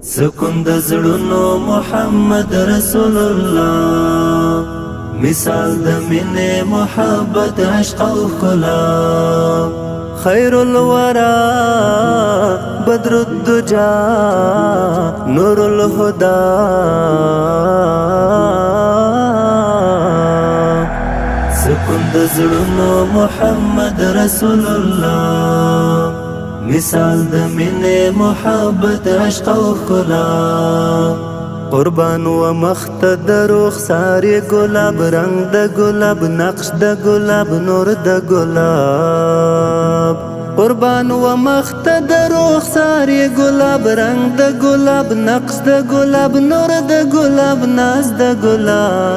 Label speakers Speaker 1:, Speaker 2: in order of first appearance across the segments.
Speaker 1: سکون د زړونو محمد رسول الله، مثال د مینې محبت عشق او ښکلا. خیر الورى بدر الدجى نور الهدى، سکون د زړونو محمد رسول الله، مثال د مینې محبت عشق او ښکلا. قربان و مخت د رخسار ګلاب، رنگ د ګلاب، نقش د ګلاب، نور د ګلاب. قربان و مخت د رخسار ګلاب، رنگ د ګلاب، نقش د ګلاب، نور د ګلاب، ناز د ګلاب.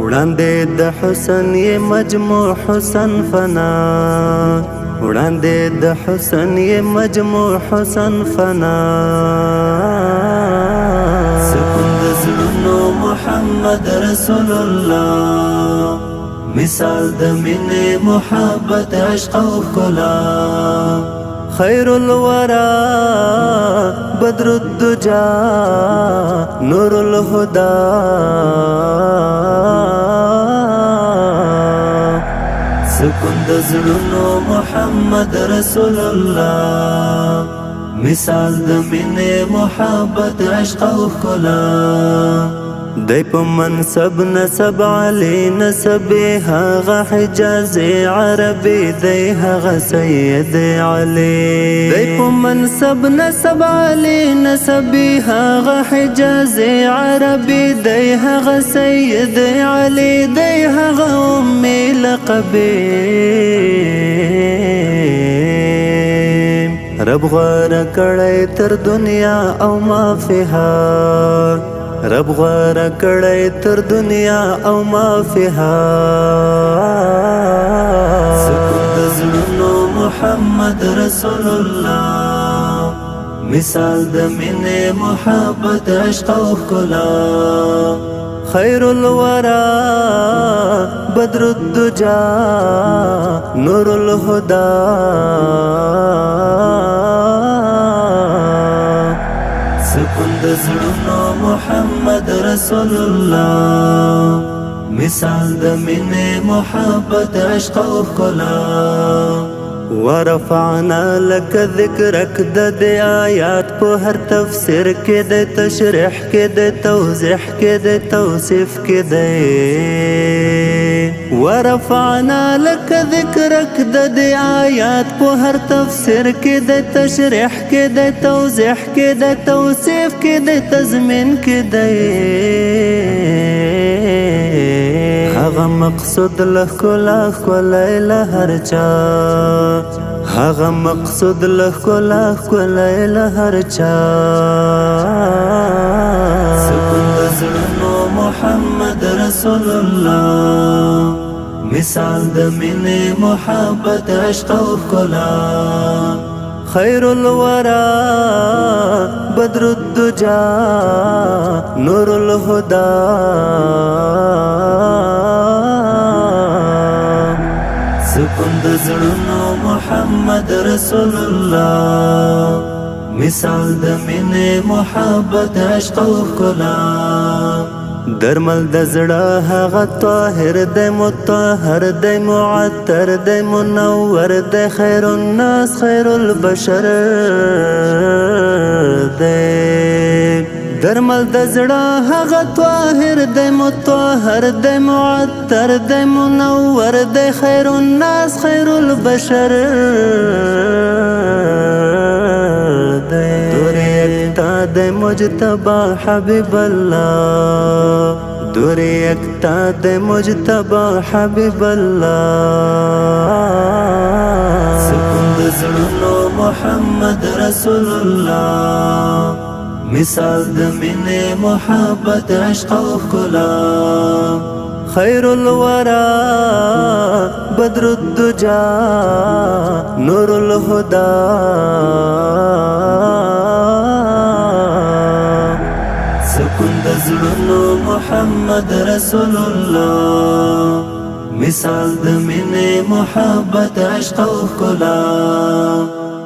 Speaker 1: وړاندې د حسن یې مجموع حسن فنا، وړاندې د حسن یې مجموع حسن فنا. سکون د زړونو محمد رسول الله، مثال د مینې محبت عشق او ښکلا. خیر الورى بدر الدجى نور الهدى، سکون د زړونو محمد رسول الله، مثال د مینې محبت عشق او ښکلا. دی په منصب نسب علی نسب، هغه حجاز عربي، دی هغه سید علی. دی په منصب نسب علی نسب، هغه حجاز عربي، دی هغه سید علی، دی هغه امي لقبي. رب غوره کړی تر دنیا او ما فيها، رب غوره کړی تر دنیا او ما فيها. سکون د زړونو محمد رسول الله، مثال د مینې محبت عشق او ښکلا. خیر الورى بدر الدجى نور الهدى، سکون د زړونو محمد رسول الله، مثال د مینې محبت عشق او ښکلا. ورفعنا لك ذکرک د دې آیات په هر تفسیر کې د تشریح کې د توضیح کې د توصیف کې دی. ورفعنا لك ذکرک د دې آیات په هر تفسیر کې د تشریح کې د توضیح کې د توصیف کې د تضمین کې دی. هغه مقصود له ښکلا ښکلی له هر چا، هغه مقصود له ښکلا ښکلی له هر چا. سکون د زړونو محمد رسول الله، مثال د مینې محبت عشق او ښکلا. خیر الورى بدر الدجى نور الهدى، سکون د زړونو محمد رسول الله، مثال د مینې محبت عشق او ښکلا. درمل د زړه هغه طاهر دی، مطهر دی، معطر دی، منور دی، خیر الناس خیر البشر دی. درمل د زړه هغه طاهر دی، مطهر دی، معطر دی، منور دی، خیر الناس خیر البشر دی. دوری اکتا دی مجتبی حبیب الله، دوری اکتا دی مجتبی حبیب الله. سکون د زړونو محمد رسول الله، مثال د مینې محبت عشق او ښکلا. خیر الورى بدر الدجى نور الهدى، سکون د زړونو محمد رسول الله، مثال د مینې محبت عشق او ښکلا.